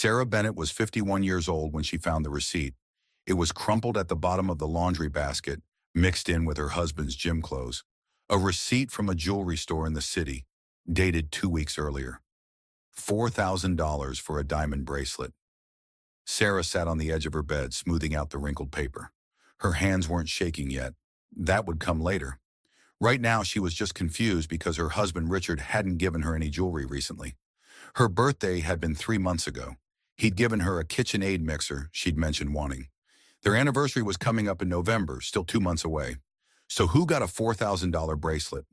Sarah Bennett was 51 years old when she found the receipt. It was crumpled at the bottom of the laundry basket, mixed in with her husband's gym clothes. A receipt from a jewelry store in the city, dated 2 weeks earlier. $4,000 for a diamond bracelet. Sarah sat on the edge of her bed, smoothing out the wrinkled paper. Her hands weren't shaking yet. That would come later. Right now, she was just confused because her husband Richard hadn't given her any jewelry recently. Her birthday had been 3 months ago. He'd given her a KitchenAid mixer she'd mentioned wanting. Their anniversary was coming up in November, still 2 months away. So who got a $4,000 bracelet?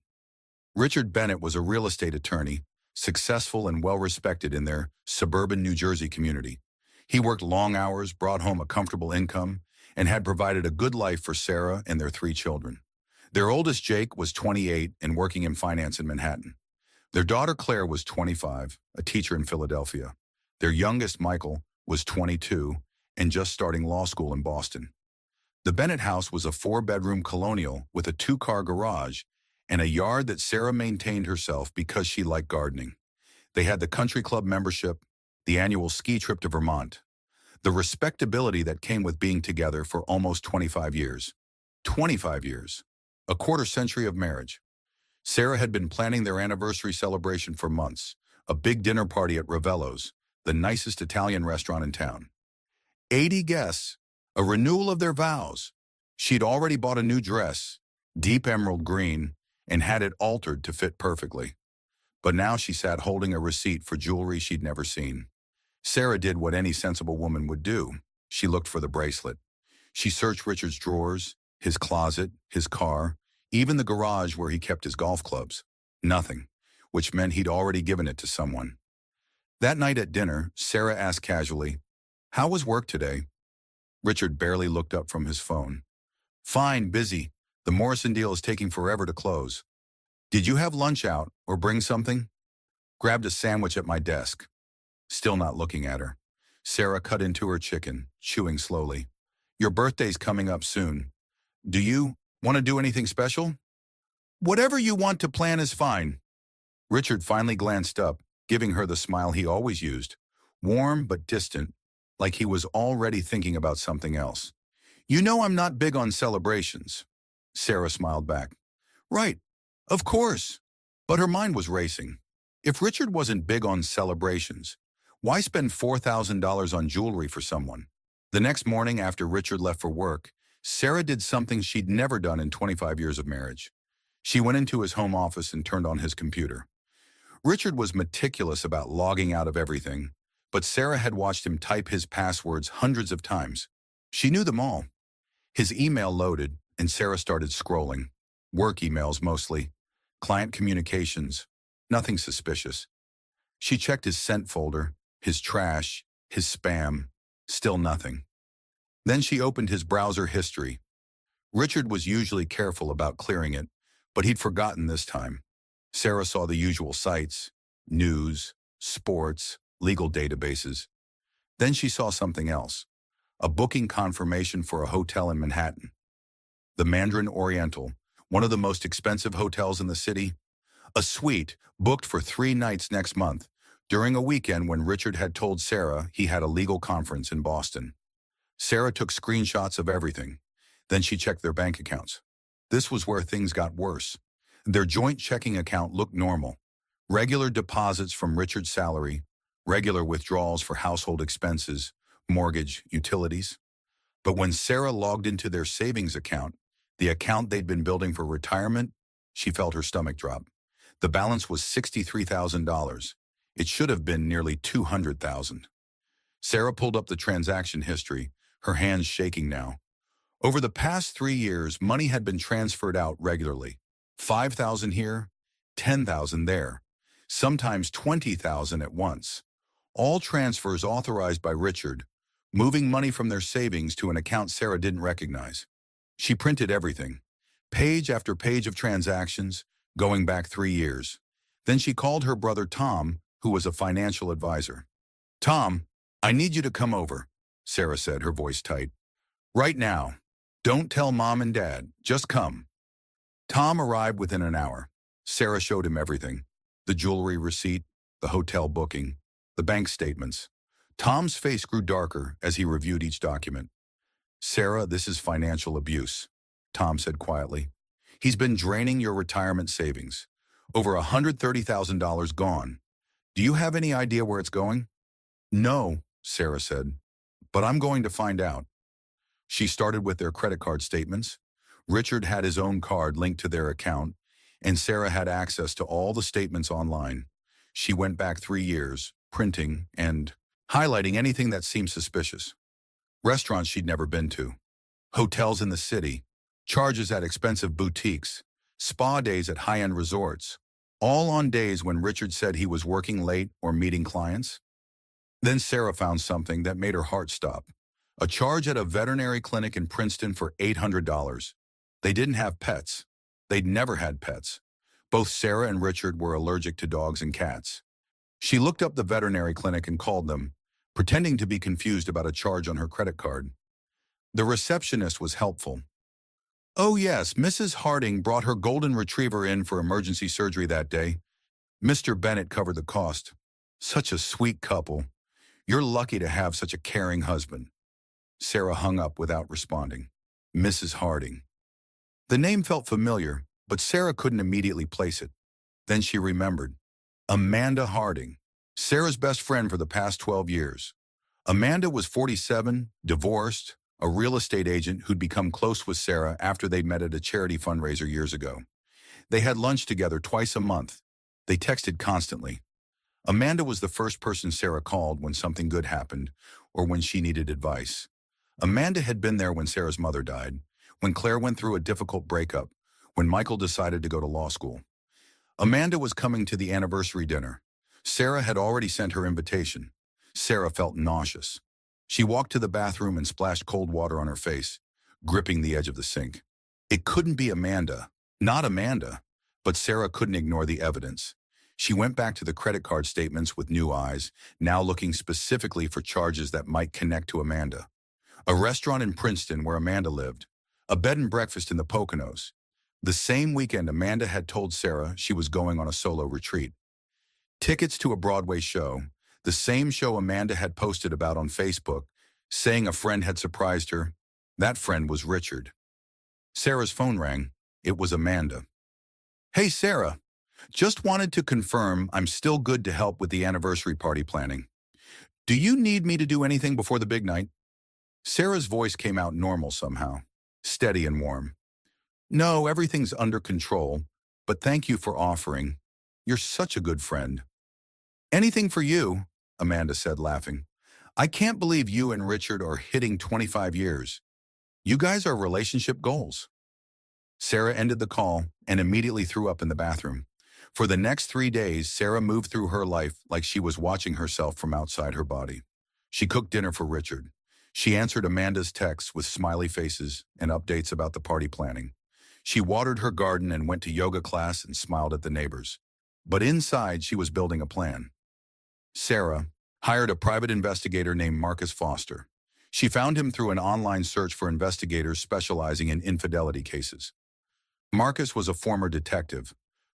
Richard Bennett was a real estate attorney, successful and well-respected in their suburban New Jersey community. He worked long hours, brought home a comfortable income, and had provided a good life for Sarah and their 3 children. Their oldest, Jake, was 28 and working in finance in Manhattan. Their daughter, Claire, was 25, a teacher in Philadelphia. Their youngest, Michael, was 22 and just starting law school in Boston. The Bennett house was a 4-bedroom colonial with a 2-car garage and a yard that Sarah maintained herself because she liked gardening. They had the country club membership, the annual ski trip to Vermont, the respectability that came with being together for almost 25 years. 25 years. A quarter-century of marriage. Sarah had been planning their anniversary celebration for months, a big dinner party at Ravello's, the nicest Italian restaurant in town. 80 guests, a renewal of their vows. She'd already bought a new dress, deep emerald green, and had it altered to fit perfectly. But now she sat holding a receipt for jewelry she'd never seen. Sarah did what any sensible woman would do. She looked for the bracelet. She searched Richard's drawers, his closet, his car, even the garage where he kept his golf clubs. Nothing, which meant he'd already given it to someone. That night at dinner, Sarah asked casually, "How was work today?" Richard barely looked up from his phone. "Fine, busy. The Morrison deal is taking forever to close. Did you have lunch out or bring something?" "Grabbed a sandwich at my desk." Still not looking at her. Sarah cut into her chicken, chewing slowly. "Your birthday's coming up soon. Do you want to do anything special?" "Whatever you want to plan is fine." Richard finally glanced up, giving her the smile he always used, warm but distant, like he was already thinking about something else. "You know I'm not big on celebrations." Sarah smiled back. "Right, of course." But her mind was racing. If Richard wasn't big on celebrations, why spend $4,000 on jewelry for someone? The next morning after Richard left for work, Sarah did something she'd never done in 25 years of marriage. She went into his home office and turned on his computer. Richard was meticulous about logging out of everything, but Sarah had watched him type his passwords hundreds of times. She knew them all. His email loaded, and Sarah started scrolling. Work emails mostly. Client communications. Nothing suspicious. She checked his sent folder, his trash, his spam. Still nothing. Then she opened his browser history. Richard was usually careful about clearing it, but he'd forgotten this time. Sarah saw the usual sites: news, sports, legal databases. Then she saw something else. A booking confirmation for a hotel in Manhattan. The Mandarin Oriental, one of the most expensive hotels in the city. A suite booked for 3 nights next month, during a weekend when Richard had told Sarah he had a legal conference in Boston. Sarah took screenshots of everything. Then she checked their bank accounts. This was where things got worse. Their joint checking account looked normal. Regular deposits from Richard's salary, regular withdrawals for household expenses, mortgage, utilities. But when Sarah logged into their savings account, the account they'd been building for retirement, she felt her stomach drop. The balance was $63,000. It should have been nearly $200,000. Sarah pulled up the transaction history, her hands shaking now. Over the past 3 years, money had been transferred out regularly. $5,000 here, $10,000 there, sometimes $20,000 at once. All transfers authorized by Richard, moving money from their savings to an account Sarah didn't recognize. She printed everything, page after page of transactions, going back 3 years. Then she called her brother Tom, who was a financial advisor. "Tom, I need you to come over," Sarah said, her voice tight. "Right now. Don't tell Mom and Dad. Just come." Tom arrived within an hour. Sarah showed him everything: the jewelry receipt, the hotel booking, the bank statements. Tom's face grew darker as he reviewed each document. Sarah, this is financial abuse, Tom said quietly. He's been draining your retirement savings. Over $130,000 gone. Do you have any idea where it's going? No, Sarah said, but I'm going to find out. She started with their credit card statements. Richard had his own card linked to their account, and Sarah had access to all the statements online. She went back 3 years, printing and highlighting anything that seemed suspicious. Restaurants she'd never been to, hotels in the city, charges at expensive boutiques, spa days at high-end resorts, all on days when Richard said he was working late or meeting clients. Then Sarah found something that made her heart stop. A charge at a veterinary clinic in Princeton for $800. They didn't have pets. They'd never had pets. Both Sarah and Richard were allergic to dogs and cats. She looked up the veterinary clinic and called them, pretending to be confused about a charge on her credit card. The receptionist was helpful. Oh yes, Mrs. Harding brought her golden retriever in for emergency surgery that day. Mr. Bennett covered the cost. Such a sweet couple. You're lucky to have such a caring husband. Sarah hung up without responding. Mrs. Harding. The name felt familiar, but Sarah couldn't immediately place it. Then she remembered. Amanda Harding, Sarah's best friend for the past 12 years. Amanda was 47, divorced, a real estate agent who'd become close with Sarah after they met at a charity fundraiser years ago. They had lunch together twice a month. They texted constantly. Amanda was the first person Sarah called when something good happened or when she needed advice. Amanda had been there when Sarah's mother died, when Claire went through a difficult breakup, when Michael decided to go to law school. Amanda was coming to the anniversary dinner. Sarah had already sent her invitation. Sarah felt nauseous. She walked to the bathroom and splashed cold water on her face, gripping the edge of the sink. It couldn't be Amanda, not Amanda, but Sarah couldn't ignore the evidence. She went back to the credit card statements with new eyes, now looking specifically for charges that might connect to Amanda. A restaurant in Princeton where Amanda lived, a bed and breakfast in the Poconos. The same weekend Amanda had told Sarah she was going on a solo retreat. Tickets to a Broadway show, the same show Amanda had posted about on Facebook, saying a friend had surprised her. That friend was Richard. Sarah's phone rang. It was Amanda. Hey, Sarah. Just wanted to confirm I'm still good to help with the anniversary party planning. Do you need me to do anything before the big night? Sarah's voice came out normal somehow, steady and warm. No, everything's under control, but thank you for offering. You're such a good friend. Anything for you, Amanda said, laughing. I can't believe you and Richard are hitting 25 years. You guys are relationship goals. Sarah ended the call and immediately threw up in the bathroom. For the next 3 days, Sarah moved through her life like she was watching herself from outside her body. She cooked dinner for Richard. She answered Amanda's texts with smiley faces and updates about the party planning. She watered her garden and went to yoga class and smiled at the neighbors. But inside, she was building a plan. Sarah hired a private investigator named Marcus Foster. She found him through an online search for investigators specializing in infidelity cases. Marcus was a former detective,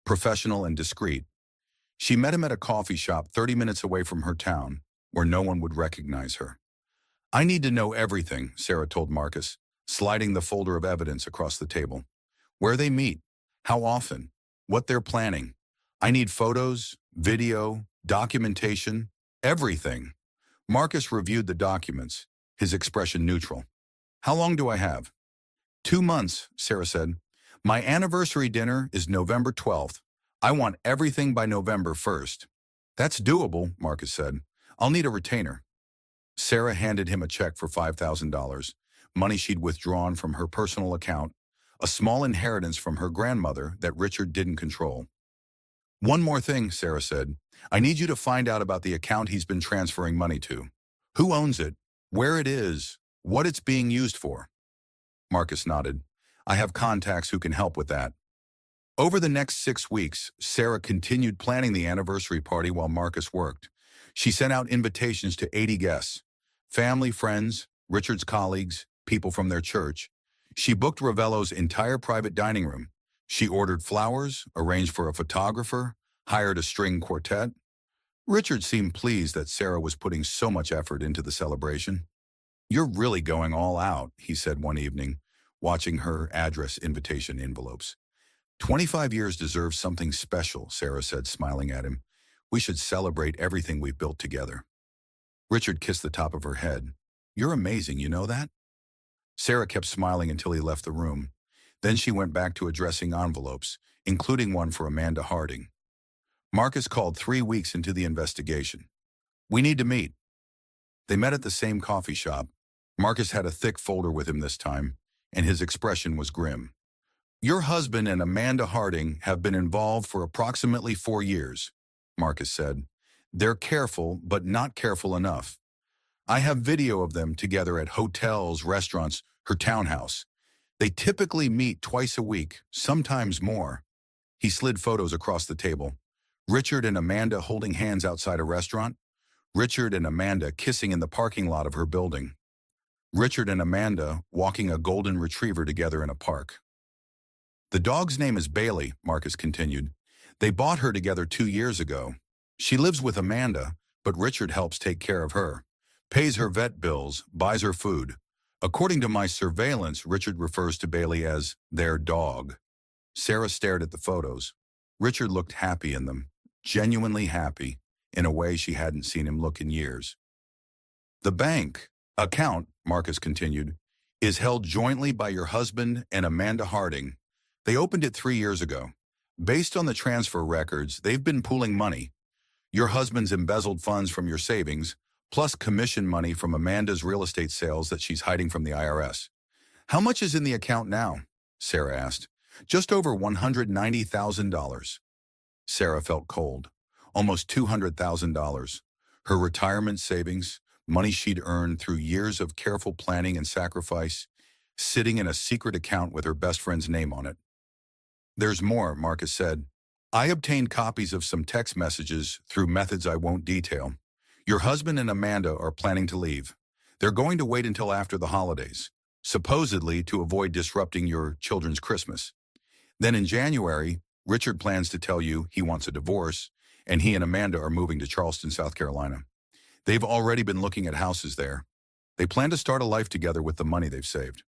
professional and discreet. She met him at a coffee shop 30 minutes away from her town, where no one would recognize her. I need to know everything, Sarah told Marcus, sliding the folder of evidence across the table. Where they meet, how often, what they're planning. I need photos, video, documentation, everything. Marcus reviewed the documents, his expression neutral. How long do I have? 2 months, Sarah said. My anniversary dinner is November 12th. I want everything by November 1st. That's doable, Marcus said. I'll need a retainer. Sarah handed him a check for $5,000, money she'd withdrawn from her personal account, a small inheritance from her grandmother that Richard didn't control. One more thing, Sarah said. I need you to find out about the account he's been transferring money to. Who owns it? Where it is? What it's being used for? Marcus nodded. I have contacts who can help with that. Over the next 6 weeks, Sarah continued planning the anniversary party while Marcus worked. She sent out invitations to 80 guests. Family, friends, Richard's colleagues, people from their church. She booked Ravello's entire private dining room. She ordered flowers, arranged for a photographer, hired a string quartet. Richard seemed pleased that Sarah was putting so much effort into the celebration. "You're really going all out," he said one evening, watching her address invitation envelopes. 25 years deserves something special," Sarah said, smiling at him. "We should celebrate everything we've built together." Richard kissed the top of her head. "You're amazing, you know that?" Sarah kept smiling until he left the room. Then she went back to addressing envelopes, including one for Amanda Harding. Marcus called 3 weeks into the investigation. "We need to meet." They met at the same coffee shop. Marcus had a thick folder with him this time, and his expression was grim. "Your husband and Amanda Harding have been involved for approximately 4 years, Marcus said. "They're careful, but not careful enough. I have video of them together at hotels, restaurants, her townhouse. They typically meet twice a week, sometimes more." He slid photos across the table. Richard and Amanda holding hands outside a restaurant. Richard and Amanda kissing in the parking lot of her building. Richard and Amanda walking a golden retriever together in a park. "The dog's name is Bailey," Marcus continued. "They bought her together 2 years ago. She lives with Amanda, but Richard helps take care of her, pays her vet bills, buys her food. According to my surveillance, Richard refers to Bailey as their dog." Sarah stared at the photos. Richard looked happy in them, genuinely happy, in a way she hadn't seen him look in years. "The bank account," Marcus continued, "is held jointly by your husband and Amanda Harding. They opened it 3 years ago. Based on the transfer records, they've been pooling money. Your husband's embezzled funds from your savings, plus commission money from Amanda's real estate sales that she's hiding from the IRS. "How much is in the account now?" Sarah asked. "Just over $190,000. Sarah felt cold. Almost $200,000. Her retirement savings, money she'd earned through years of careful planning and sacrifice, sitting in a secret account with her best friend's name on it. "There's more," Marcus said. "I obtained copies of some text messages through methods I won't detail. Your husband and Amanda are planning to leave. They're going to wait until after the holidays, supposedly to avoid disrupting your children's Christmas. Then in January, Richard plans to tell you he wants a divorce, and he and Amanda are moving to Charleston, South Carolina. They've already been looking at houses there. They plan to start a life together with the money they've saved."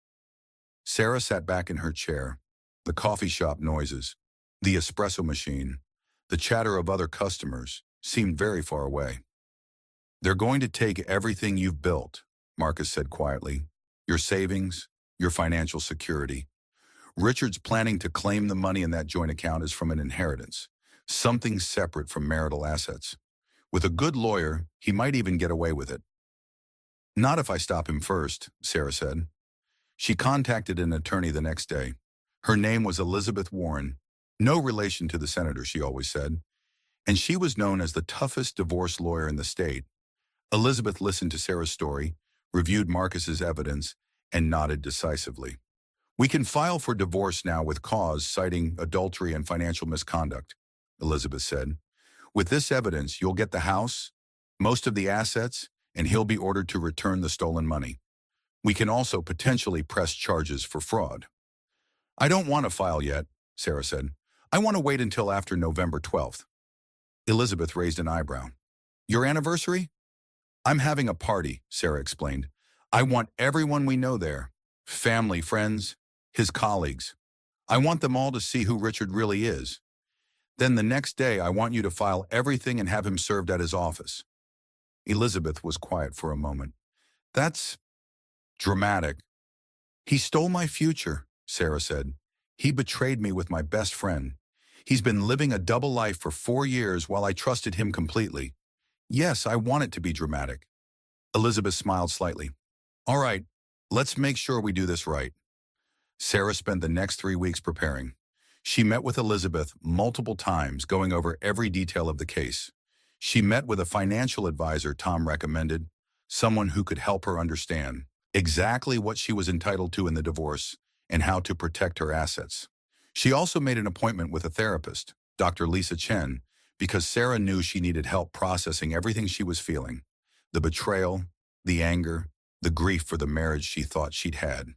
Sarah sat back in her chair. The coffee shop noises, the espresso machine, the chatter of other customers seemed very far away. "They're going to take everything you've built," Marcus said quietly. "Your savings, your financial security. Richard's planning to claim the money in that joint account is from an inheritance, something separate from marital assets. With a good lawyer, he might even get away with it." "Not if I stop him first," Sarah said. She contacted an attorney the next day. Her name was Elizabeth Warren, no relation to the senator, she always said, and she was known as the toughest divorce lawyer in the state. Elizabeth listened to Sarah's story, reviewed Marcus's evidence, and nodded decisively. "We can file for divorce now with cause citing adultery and financial misconduct," Elizabeth said. "With this evidence, you'll get the house, most of the assets, and he'll be ordered to return the stolen money. We can also potentially press charges for fraud." "I don't want to file yet," Sarah said. "I want to wait until after November 12th. Elizabeth raised an eyebrow. "Your anniversary?" "I'm having a party," Sarah explained. "I want everyone we know there. Family, friends, his colleagues. I want them all to see who Richard really is. Then the next day, I want you to file everything and have him served at his office." Elizabeth was quiet for a moment. "That's dramatic." "He stole my future," Sarah said. "He betrayed me with my best friend. He's been living a double life for 4 years while I trusted him completely. Yes, I want it to be dramatic." Elizabeth smiled slightly. "All right, let's make sure we do this right." Sarah spent the next 3 weeks preparing. She met with Elizabeth multiple times, going over every detail of the case. She met with a financial advisor Tom recommended, someone who could help her understand exactly what she was entitled to in the divorce and how to protect her assets. She also made an appointment with a therapist, Dr. Lisa Chen, because Sarah knew she needed help processing everything she was feeling, the betrayal, the anger, the grief for the marriage she thought she'd had.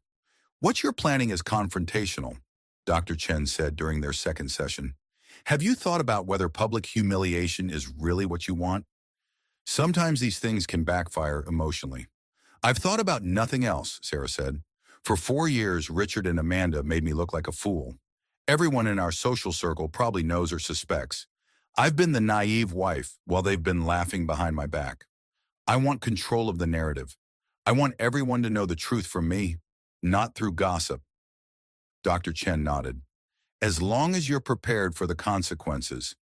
"What you're planning is confrontational," Dr. Chen said during their second session. Have you thought about whether public humiliation is really what you want? Sometimes these things can backfire emotionally. I've thought about nothing else, Sarah said. For 4 years, Richard and Amanda made me look like a fool. Everyone in our social circle probably knows or suspects. I've been the naive wife while they've been laughing behind my back. I want control of the narrative. I want everyone to know the truth from me, not through gossip. Dr. Chen nodded. As long as you're prepared for the consequences,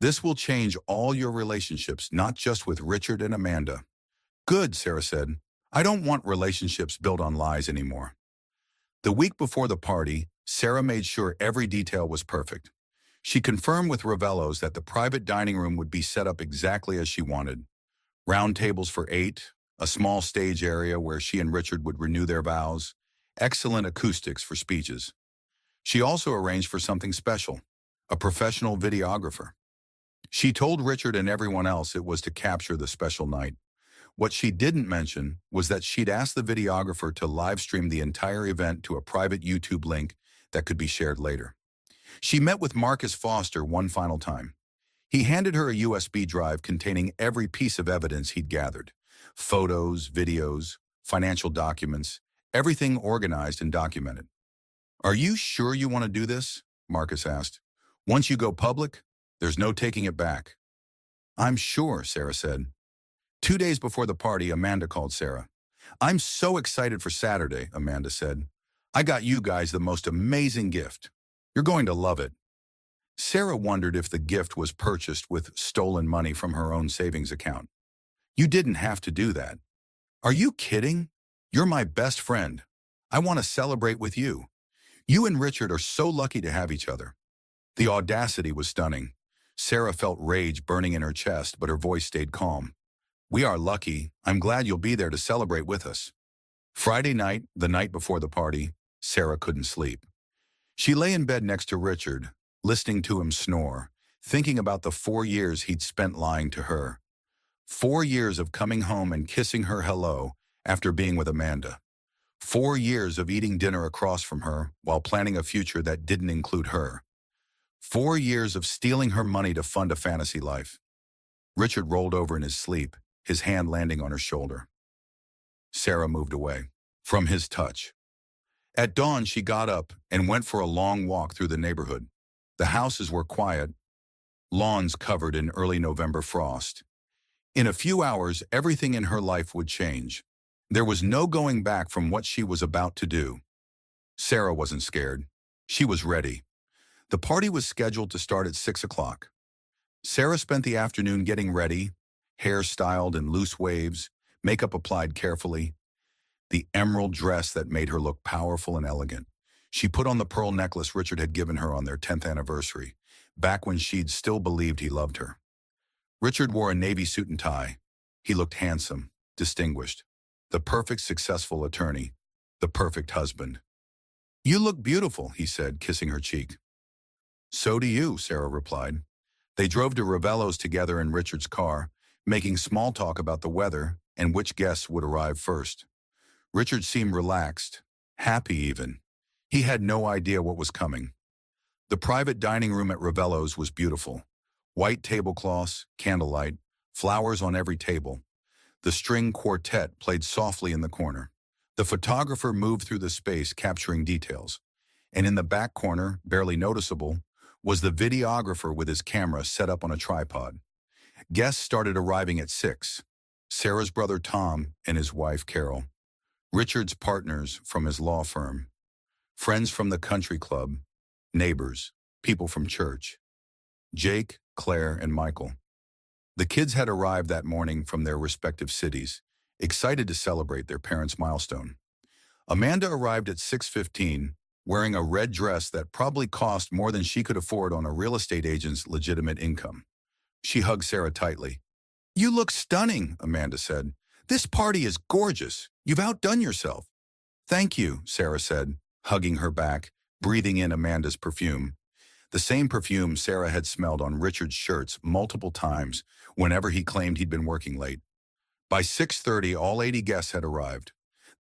this will change all your relationships, not just with Richard and Amanda. Good, Sarah said. I don't want relationships built on lies anymore. The week before the party, Sarah made sure every detail was perfect. She confirmed with Ravello's that the private dining room would be set up exactly as she wanted. Round tables for 8, a small stage area where she and Richard would renew their vows, excellent acoustics for speeches. She also arranged for something special, a professional videographer. She told Richard and everyone else it was to capture the special night. What she didn't mention was that she'd asked the videographer to live stream the entire event to a private YouTube link that could be shared later. She met with Marcus Foster one final time. He handed her a USB drive containing every piece of evidence he'd gathered. Photos, videos, financial documents, everything organized and documented. Are you sure you want to do this? Marcus asked. Once you go public, there's no taking it back. I'm sure, Sarah said. 2 days before the party, Amanda called Sarah. I'm so excited for Saturday, Amanda said. I got you guys the most amazing gift. You're going to love it. Sarah wondered if the gift was purchased with stolen money from her own savings account. You didn't have to do that. Are you kidding? You're my best friend. I want to celebrate with you. You and Richard are so lucky to have each other. The audacity was stunning. Sarah felt rage burning in her chest, but her voice stayed calm. We are lucky. I'm glad you'll be there to celebrate with us. Friday night, the night before the party, Sarah couldn't sleep. She lay in bed next to Richard, listening to him snore, thinking about the 4 years he'd spent lying to her. 4 years of coming home and kissing her hello after being with Amanda. 4 years of eating dinner across from her while planning a future that didn't include her. 4 years of stealing her money to fund a fantasy life. Richard rolled over in his sleep, his hand landing on her shoulder. Sarah moved away from his touch. At dawn, she got up and went for a long walk through the neighborhood. The houses were quiet, lawns covered in early November frost. In a few hours, everything in her life would change. There was no going back from what she was about to do. Sarah wasn't scared. She was ready. The party was scheduled to start at 6 o'clock. Sarah spent the afternoon getting ready, hair styled in loose waves, makeup applied carefully. The emerald dress that made her look powerful and elegant. She put on the pearl necklace Richard had given her on their 10th anniversary, back when she'd still believed he loved her. Richard wore a navy suit and tie. He looked handsome, distinguished. The perfect successful attorney. The perfect husband. You look beautiful, he said, kissing her cheek. So do you, Sarah replied. They drove to Ravello's together in Richard's car, making small talk about the weather and which guests would arrive first. Richard seemed relaxed, happy even. He had no idea what was coming. The private dining room at Ravello's was beautiful. White tablecloths, candlelight, flowers on every table. The string quartet played softly in the corner. The photographer moved through the space, capturing details. And in the back corner, barely noticeable, was the videographer with his camera set up on a tripod. Guests started arriving at 6. Sarah's brother Tom and his wife Carol. Richard's partners from his law firm. Friends from the country club. Neighbors. People from church. Jake, Claire, and Michael. The kids had arrived that morning from their respective cities, excited to celebrate their parents' milestone. Amanda arrived at 6:15, wearing a red dress that probably cost more than she could afford on a real estate agent's legitimate income. She hugged Sarah tightly. You look stunning, Amanda said. This party is gorgeous. You've outdone yourself. Thank you, Sarah said, hugging her back, breathing in Amanda's perfume. The same perfume Sarah had smelled on Richard's shirts multiple times whenever he claimed he'd been working late. By 6:30, all 80 guests had arrived.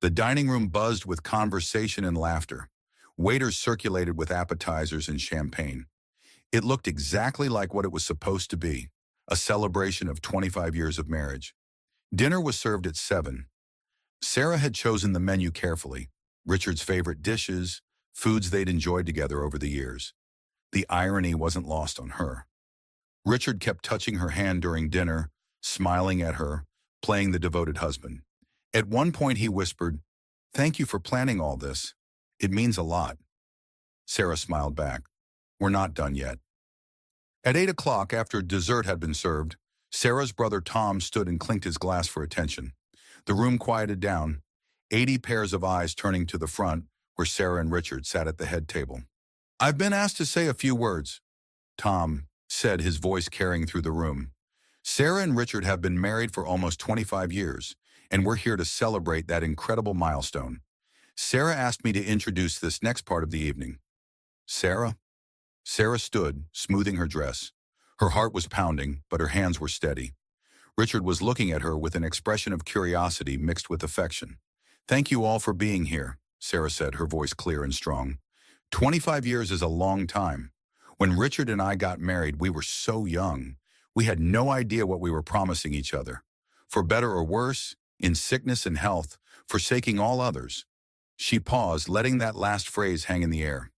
The dining room buzzed with conversation and laughter. Waiters circulated with appetizers and champagne. It looked exactly like what it was supposed to be, a celebration of 25 years of marriage. Dinner was served at 7. Sarah had chosen the menu carefully, Richard's favorite dishes, foods they'd enjoyed together over the years. The irony wasn't lost on her. Richard kept touching her hand during dinner, smiling at her, playing the devoted husband. At one point he whispered, "Thank you for planning all this. It means a lot." Sarah smiled back. "We're not done yet." At 8 o'clock, after dessert had been served, Sarah's brother Tom stood and clinked his glass for attention. The room quieted down, 80 pairs of eyes turning to the front, where Sarah and Richard sat at the head table. "I've been asked to say a few words," Tom said, his voice carrying through the room. "Sarah and Richard have been married for almost 25 years, and we're here to celebrate that incredible milestone. Sarah asked me to introduce this next part of the evening." "Sarah?" Sarah stood, smoothing her dress. Her heart was pounding, but her hands were steady. Richard was looking at her with an expression of curiosity mixed with affection. "Thank you all for being here," Sarah said, her voice clear and strong. 25 years is a long time. When Richard and I got married, we were so young. We had no idea what we were promising each other. For better or worse, in sickness and health, forsaking all others. She paused, letting that last phrase hang in the air.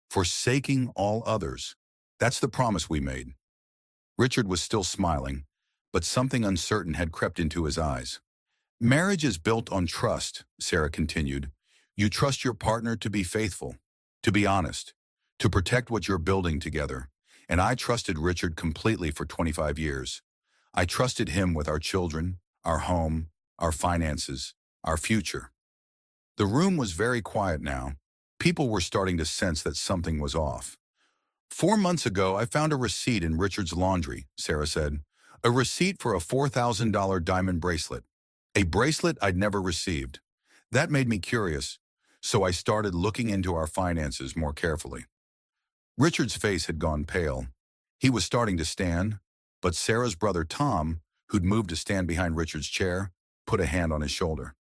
Forsaking all others. That's the promise we made. Richard was still smiling, but something uncertain had crept into his eyes. "Marriage is built on trust," Sarah continued. "You trust your partner to be faithful, to be honest, to protect what you're building together. And I trusted Richard completely for 25 years. I trusted him with our children, our home, our finances, our future." The room was very quiet now. People were starting to sense that something was off. "4 months ago, I found a receipt in Richard's laundry," Sarah said. "A receipt for a $4,000 diamond bracelet. A bracelet I'd never received. That made me curious, so I started looking into our finances more carefully." Richard's face had gone pale. He was starting to stand, but Sarah's brother Tom, who'd moved to stand behind Richard's chair, put a hand on his shoulder.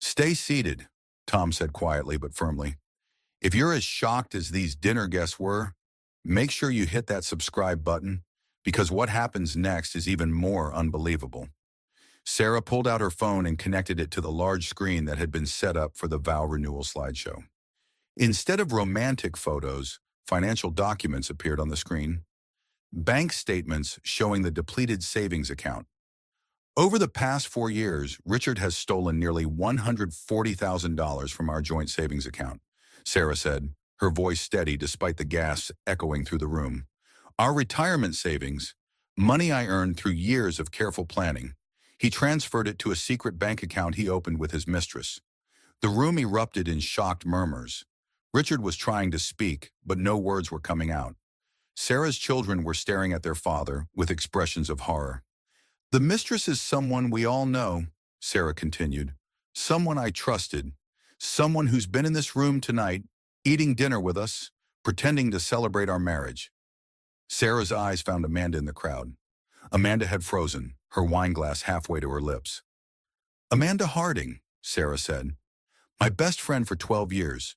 "Stay seated," Tom said quietly but firmly. "If you're as shocked as these dinner guests were, make sure you hit that subscribe button, because what happens next is even more unbelievable." Sarah pulled out her phone and connected it to the large screen that had been set up for the vow renewal slideshow. Instead of romantic photos, financial documents appeared on the screen. Bank statements showing the depleted savings account. "Over the past 4 years, Richard has stolen nearly $140,000 from our joint savings account," Sarah said, her voice steady despite the gasps echoing through the room. "Our retirement savings, money I earned through years of careful planning. He transferred it to a secret bank account he opened with his mistress." The room erupted in shocked murmurs. Richard was trying to speak, but no words were coming out. Sarah's children were staring at their father with expressions of horror. "The mistress is someone we all know," Sarah continued. "Someone I trusted. Someone who's been in this room tonight, eating dinner with us, pretending to celebrate our marriage." Sarah's eyes found Amanda in the crowd. Amanda had frozen, her wine glass halfway to her lips. "Amanda Harding," Sarah said. "My best friend for 12 years.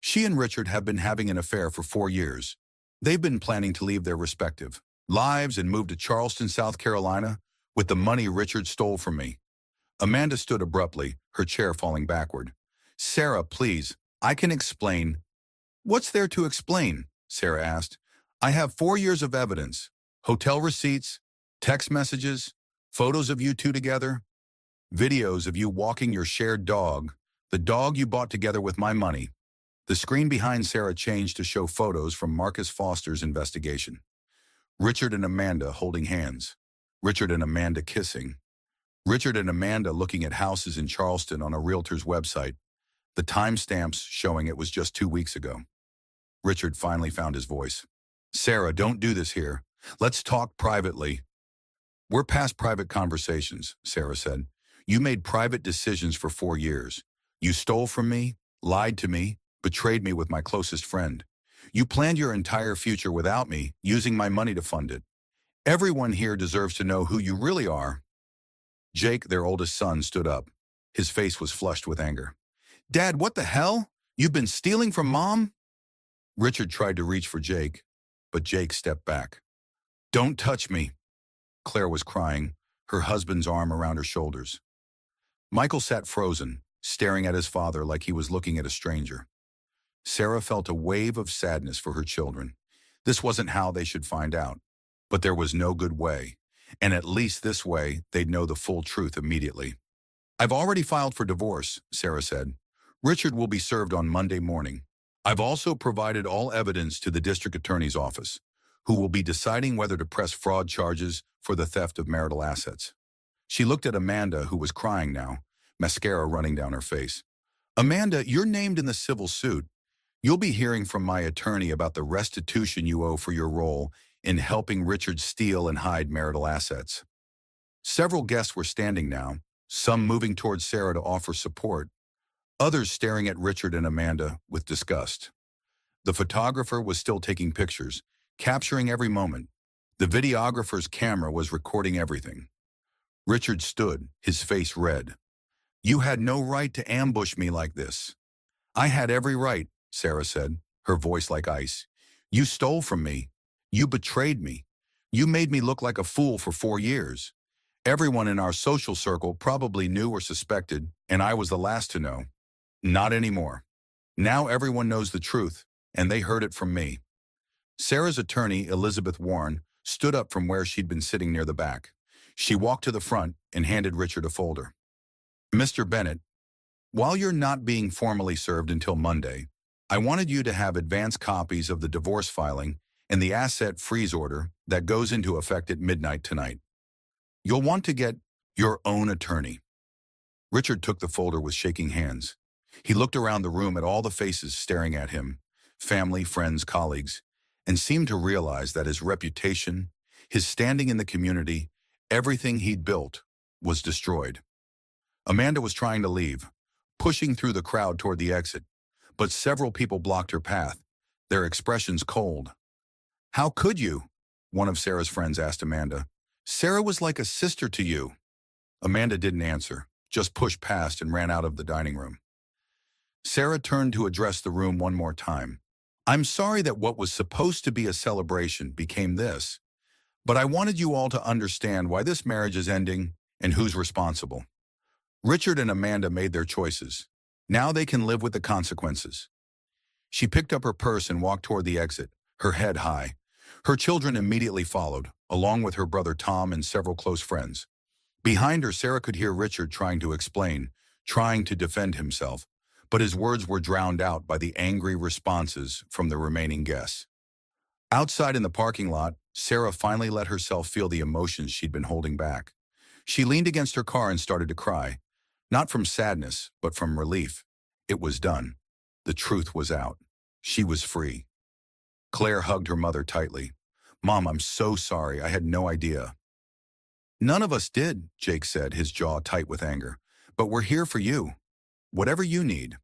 She and Richard have been having an affair for 4 years. They've been planning to leave their respective lives and move to Charleston, South Carolina, with the money Richard stole from me." Amanda stood abruptly, her chair falling backward. "Sarah, please, I can explain." "What's there to explain?" Sarah asked. "I have 4 years of evidence. Hotel receipts, text messages, photos of you two together, videos of you walking your shared dog, the dog you bought together with my money." The screen behind Sarah changed to show photos from Marcus Foster's investigation. Richard and Amanda holding hands. Richard and Amanda kissing. Richard and Amanda looking at houses in Charleston on a realtor's website, the timestamps showing it was just 2 weeks ago. Richard finally found his voice. "Sarah, don't do this here. Let's talk privately." "We're past private conversations," Sarah said. "You made private decisions for 4 years. You stole from me, lied to me, betrayed me with my closest friend. You planned your entire future without me, using my money to fund it. Everyone here deserves to know who you really are." Jake, their oldest son, stood up. His face was flushed with anger. "Dad, what the hell? You've been stealing from Mom?" Richard tried to reach for Jake. but Jake stepped back. "Don't touch me," Claire was crying, her husband's arm around her shoulders. Michael sat frozen, staring at his father like he was looking at a stranger. Sarah felt a wave of sadness for her children. This wasn't how they should find out. But there was no good way, and at least this way they'd know the full truth immediately. "I've already filed for divorce," Sarah said. "Richard will be served on Monday morning. I've also provided all evidence to the district attorney's office, who will be deciding whether to press fraud charges for the theft of marital assets." She looked at Amanda, who was crying now, mascara running down her face. "Amanda, you're named in the civil suit. You'll be hearing from my attorney about the restitution you owe for your role in helping Richard steal and hide marital assets." Several guests were standing now, some moving towards Sarah to offer support, others staring at Richard and Amanda with disgust. The photographer was still taking pictures, capturing every moment. The videographer's camera was recording everything. Richard stood, his face red. "You had no right to ambush me like this." "I had every right," Sarah said, her voice like ice. "You stole from me. You betrayed me. You made me look like a fool for 4 years. Everyone in our social circle probably knew or suspected, and I was the last to know. Not anymore. Now everyone knows the truth, and they heard it from me." Sarah's attorney, Elizabeth Warren, stood up from where she'd been sitting near the back. She walked to the front and handed Richard a folder. "Mr. Bennett, while you're not being formally served until Monday, I wanted you to have advance copies of the divorce filing and the asset freeze order that goes into effect at midnight tonight. You'll want to get your own attorney." Richard took the folder with shaking hands. He looked around the room at all the faces staring at him, family, friends, colleagues, and seemed to realize that his reputation, his standing in the community, everything he'd built, was destroyed. Amanda was trying to leave, pushing through the crowd toward the exit, but several people blocked her path, their expressions cold. "How could you?" one of Sarah's friends asked Amanda. "Sarah was like a sister to you." Amanda didn't answer, just pushed past and ran out of the dining room. Sarah turned to address the room one more time. "I'm sorry that what was supposed to be a celebration became this, but I wanted you all to understand why this marriage is ending and who's responsible. Richard and Amanda made their choices. Now they can live with the consequences." She picked up her purse and walked toward the exit, her head high. Her children immediately followed, along with her brother Tom and several close friends. Behind her, Sarah could hear Richard trying to explain, trying to defend himself, but his words were drowned out by the angry responses from the remaining guests. Outside in the parking lot, Sarah finally let herself feel the emotions she'd been holding back. She leaned against her car and started to cry, not from sadness, but from relief. It was done. The truth was out. She was free. Claire hugged her mother tightly. "Mom, I'm so sorry. I had no idea." "None of us did," Jake said, his jaw tight with anger. "But we're here for you. Whatever you need."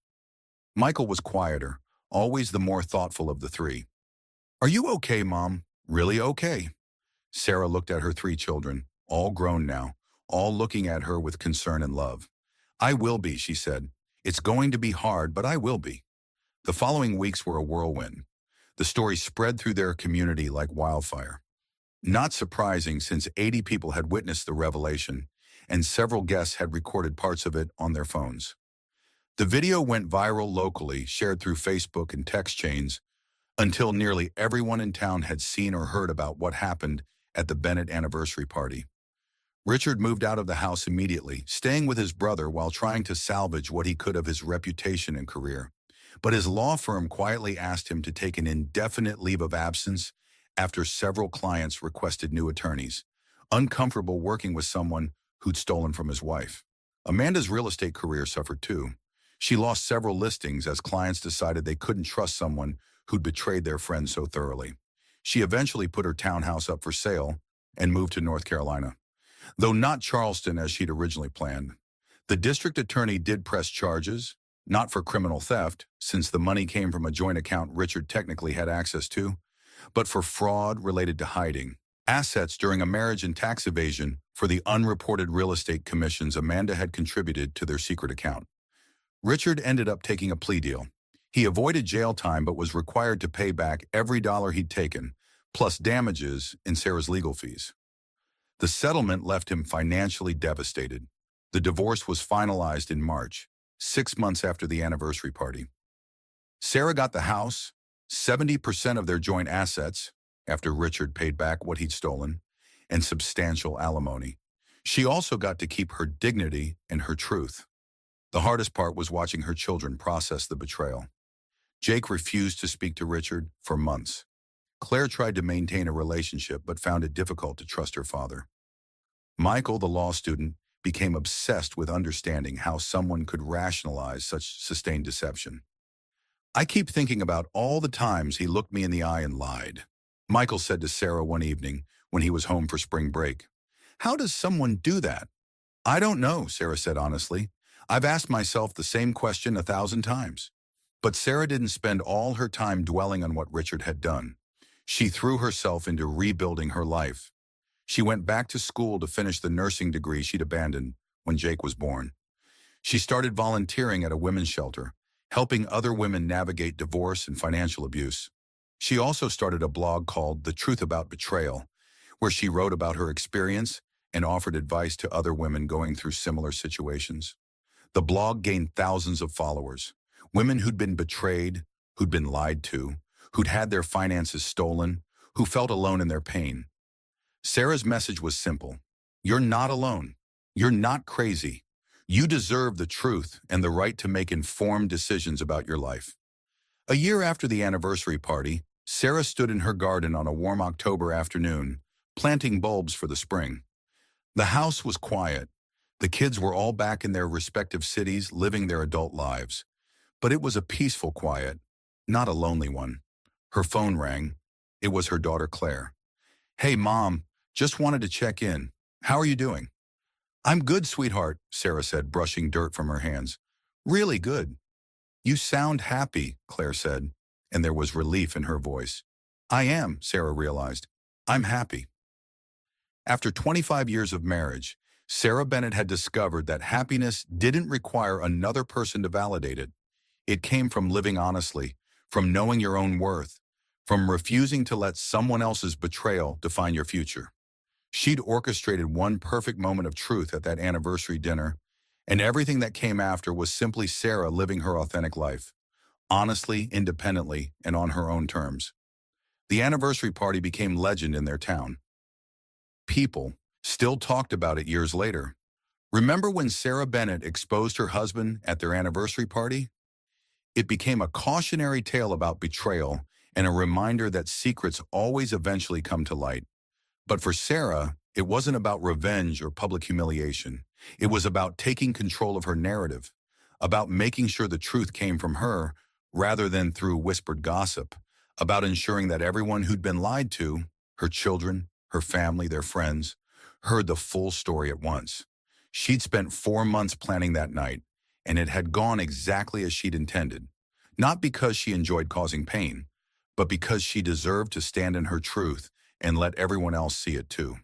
Michael was quieter, always the more thoughtful of the three. "Are you okay, Mom? Really okay?" Sarah looked at her 3 children, all grown now, all looking at her with concern and love. "I will be," she said. "It's going to be hard, but I will be." The following weeks were a whirlwind. The story spread through their community like wildfire. Not surprising, since 80 people had witnessed the revelation, and several guests had recorded parts of it on their phones. The video went viral locally, shared through Facebook and text chains, until nearly everyone in town had seen or heard about what happened at the Bennett anniversary party. Richard moved out of the house immediately, staying with his brother while trying to salvage what he could of his reputation and career. But his law firm quietly asked him to take an indefinite leave of absence after several clients requested new attorneys, uncomfortable working with someone who'd stolen from his wife. Amanda's real estate career suffered too. She lost several listings as clients decided they couldn't trust someone who'd betrayed their friend so thoroughly. She eventually put her townhouse up for sale and moved to North Carolina, though not Charleston as she'd originally planned. The district attorney did press charges, not for criminal theft, since the money came from a joint account Richard technically had access to, but for fraud related to hiding assets during a marriage and tax evasion for the unreported real estate commissions Amanda had contributed to their secret account. Richard ended up taking a plea deal. He avoided jail time but was required to pay back every dollar he'd taken, plus damages and Sarah's legal fees. The settlement left him financially devastated. The divorce was finalized in March, 6 months after the anniversary party. Sarah got the house, 70% of their joint assets, after Richard paid back what he'd stolen, and substantial alimony. She also got to keep her dignity and her truth. The hardest part was watching her children process the betrayal. Jake refused to speak to Richard for months. Claire tried to maintain a relationship but found it difficult to trust her father. Michael, the law student, became obsessed with understanding how someone could rationalize such sustained deception. "I keep thinking about all the times he looked me in the eye and lied," Michael said to Sarah one evening when he was home for spring break. "How does someone do that?" "I don't know," Sarah said honestly. "I've asked myself the same question 1,000 times." But Sarah didn't spend all her time dwelling on what Richard had done. She threw herself into rebuilding her life. She went back to school to finish the nursing degree she'd abandoned when Jake was born. She started volunteering at a women's shelter, helping other women navigate divorce and financial abuse. She also started a blog called The Truth About Betrayal, where she wrote about her experience and offered advice to other women going through similar situations. The blog gained thousands of followers, women who'd been betrayed, who'd been lied to, who'd had their finances stolen, who felt alone in their pain. Sarah's message was simple. You're not alone. You're not crazy. You deserve the truth and the right to make informed decisions about your life. A year after the anniversary party, Sarah stood in her garden on a warm October afternoon, planting bulbs for the spring. The house was quiet. The kids were all back in their respective cities living their adult lives. But it was a peaceful quiet, not a lonely one. Her phone rang. It was her daughter Claire. "Hey, Mom, just wanted to check in. How are you doing?" "I'm good, sweetheart," Sarah said, brushing dirt from her hands. "Really good." "You sound happy," Claire said, and there was relief in her voice. "I am," Sarah realized. "I'm happy." After 25 years of marriage, Sarah Bennett had discovered that happiness didn't require another person to validate it. It came from living honestly, from knowing your own worth, from refusing to let someone else's betrayal define your future. She'd orchestrated one perfect moment of truth at that anniversary dinner, and everything that came after was simply Sarah living her authentic life, honestly, independently, and on her own terms. The anniversary party became legend in their town. People still talked about it years later. Remember when Sarah Bennett exposed her husband at their anniversary party? It became a cautionary tale about betrayal and a reminder that secrets always eventually come to light. But for Sarah, it wasn't about revenge or public humiliation. It was about taking control of her narrative, about making sure the truth came from her rather than through whispered gossip, about ensuring that everyone who'd been lied to, her children, her family, their friends, heard the full story at once. She'd spent 4 months planning that night, and it had gone exactly as she'd intended. Not because she enjoyed causing pain, but because she deserved to stand in her truth and let everyone else see it too.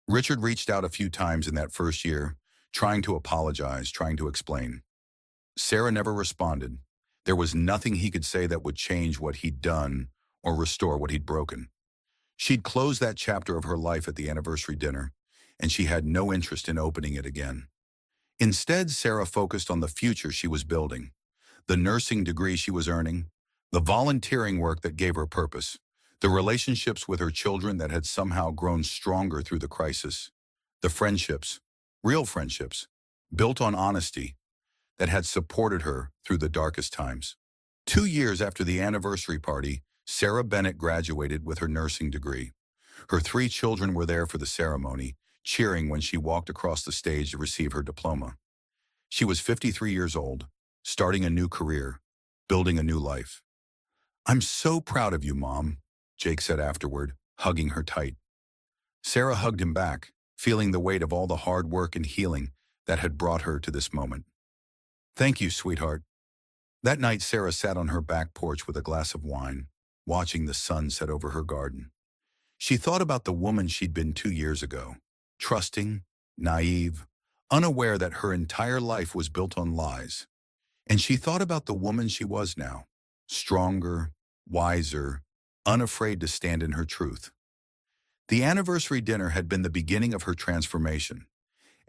Richard reached out a few times in that first year, trying to apologize, trying to explain. Sarah never responded. There was nothing he could say that would change what he'd done or restore what he'd broken. She'd closed that chapter of her life at the anniversary dinner, and she had no interest in opening it again. Instead, Sarah focused on the future she was building, the nursing degree she was earning, the volunteering work that gave her purpose, the relationships with her children that had somehow grown stronger through the crisis, the friendships, real friendships, built on honesty, that had supported her through the darkest times. 2 years after the anniversary party, Sarah Bennett graduated with her nursing degree. Her 3 children were there for the ceremony, cheering when she walked across the stage to receive her diploma. She was 53 years old, starting a new career, building a new life. "I'm so proud of you, Mom," Jake said afterward, hugging her tight. Sarah hugged him back, feeling the weight of all the hard work and healing that had brought her to this moment. "Thank you, sweetheart." That night, Sarah sat on her back porch with a glass of wine, watching the sun set over her garden. She thought about the woman she'd been 2 years ago, trusting, naive, unaware that her entire life was built on lies. And she thought about the woman she was now, stronger, wiser, unafraid to stand in her truth. The anniversary dinner had been the beginning of her transformation.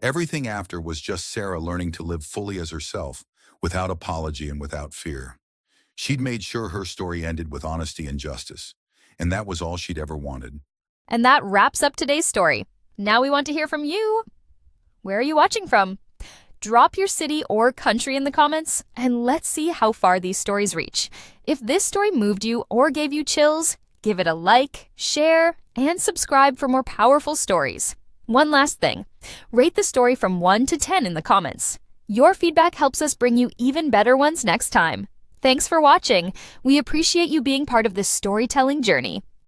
Everything after was just Sarah learning to live fully as herself, without apology and without fear. She'd made sure her story ended with honesty and justice, and that was all she'd ever wanted. And that wraps up today's story. Now we want to hear from you. Where are you watching from? Drop your city or country in the comments, and let's see how far these stories reach. If this story moved you or gave you chills, give it a like, share, and subscribe for more powerful stories. One last thing, rate the story from 1 to 10 in the comments. Your feedback helps us bring you even better ones next time. Thanks for watching. We appreciate you being part of this storytelling journey.